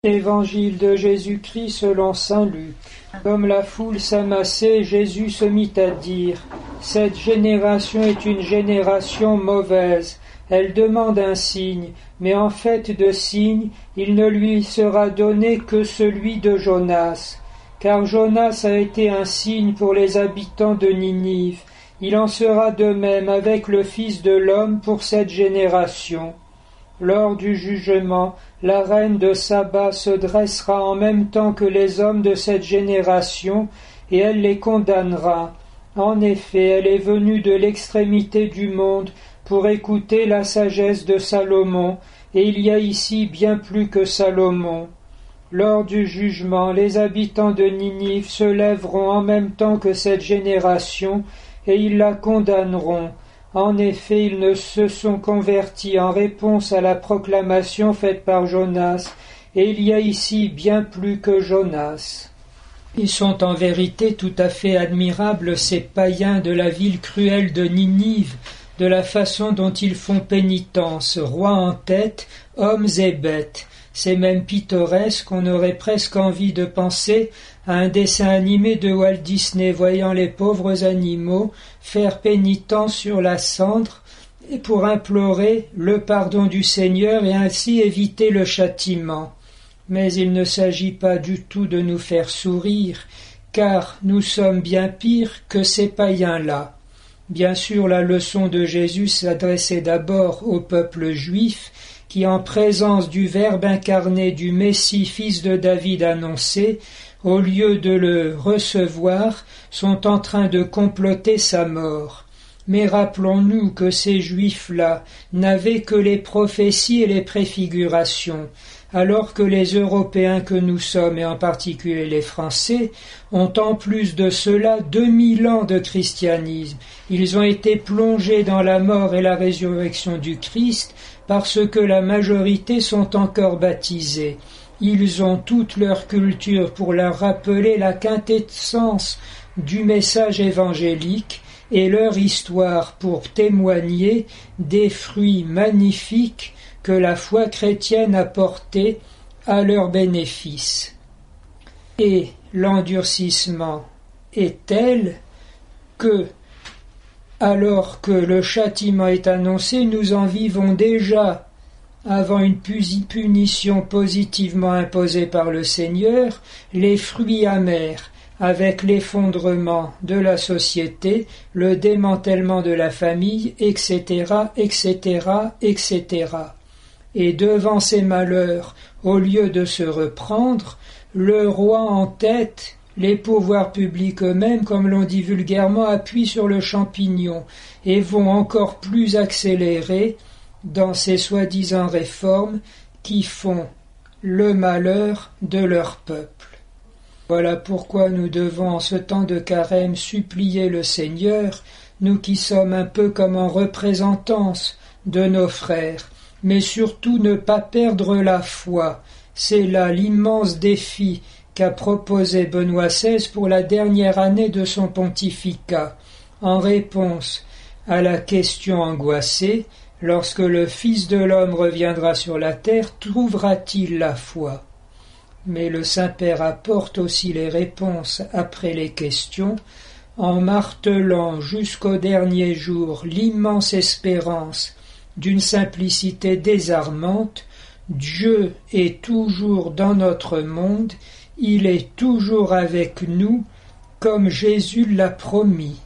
Évangile de Jésus-Christ selon saint Luc. Comme la foule s'amassait, Jésus se mit à dire : Cette génération est une génération mauvaise. Elle demande un signe, mais en fait de signe, il ne lui sera donné que celui de Jonas. Car Jonas a été un signe pour les habitants de Ninive. Il en sera de même avec le Fils de l'homme pour cette génération. Lors du jugement, la reine de Saba se dressera en même temps que les hommes de cette génération, et elle les condamnera. En effet, elle est venue de l'extrémité du monde pour écouter la sagesse de Salomon, et il y a ici bien plus que Salomon. Lors du jugement, les habitants de Ninive se lèveront en même temps que cette génération, et ils la condamneront. En effet, ils ne se sont convertis en réponse à la proclamation faite par Jonas, et il y a ici bien plus que Jonas. Ils sont en vérité tout à fait admirables, ces païens de la ville cruelle de Ninive, de la façon dont ils font pénitence, rois en tête, hommes et bêtes. C'est même pittoresque, qu'on aurait presque envie de penser à un dessin animé de Walt Disney voyant les pauvres animaux faire pénitence sur la cendre et pour implorer le pardon du Seigneur et ainsi éviter le châtiment. Mais il ne s'agit pas du tout de nous faire sourire, car nous sommes bien pires que ces païens-là. Bien sûr, la leçon de Jésus s'adressait d'abord au peuple juif, qui, en présence du Verbe incarné du Messie, fils de David annoncé, au lieu de le recevoir, sont en train de comploter sa mort. Mais rappelons-nous que ces Juifs-là n'avaient que les prophéties et les préfigurations, alors que les Européens que nous sommes, et en particulier les Français, ont en plus de cela 2000 ans de christianisme. Ils ont été plongés dans la mort et la résurrection du Christ parce que la majorité sont encore baptisés. Ils ont toute leur culture pour leur rappeler la quintessence du message évangélique et leur histoire pour témoigner des fruits magnifiques que la foi chrétienne a portés à leur bénéfice. Et l'endurcissement est tel que, alors que le châtiment est annoncé, nous en vivons déjà avant une punition positivement imposée par le Seigneur, les fruits amers, avec l'effondrement de la société, le démantèlement de la famille, etc., etc., etc. Et devant ces malheurs, au lieu de se reprendre, le roi en tête, les pouvoirs publics eux-mêmes, comme l'on dit vulgairement, appuient sur le champignon et vont encore plus accélérer dans ces soi-disant réformes qui font le malheur de leur peuple. Voilà pourquoi nous devons en ce temps de carême supplier le Seigneur, nous qui sommes un peu comme en représentance de nos frères, mais surtout ne pas perdre la foi. C'est là l'immense défi qu'a proposé Benoît XVI pour la dernière année de son pontificat, en réponse à la question angoissée: lorsque le Fils de l'homme reviendra sur la terre, trouvera-t-il la foi ? Mais le Saint-Père apporte aussi les réponses après les questions, en martelant jusqu'au dernier jour l'immense espérance d'une simplicité désarmante. Dieu est toujours dans notre monde, il est toujours avec nous, comme Jésus l'a promis.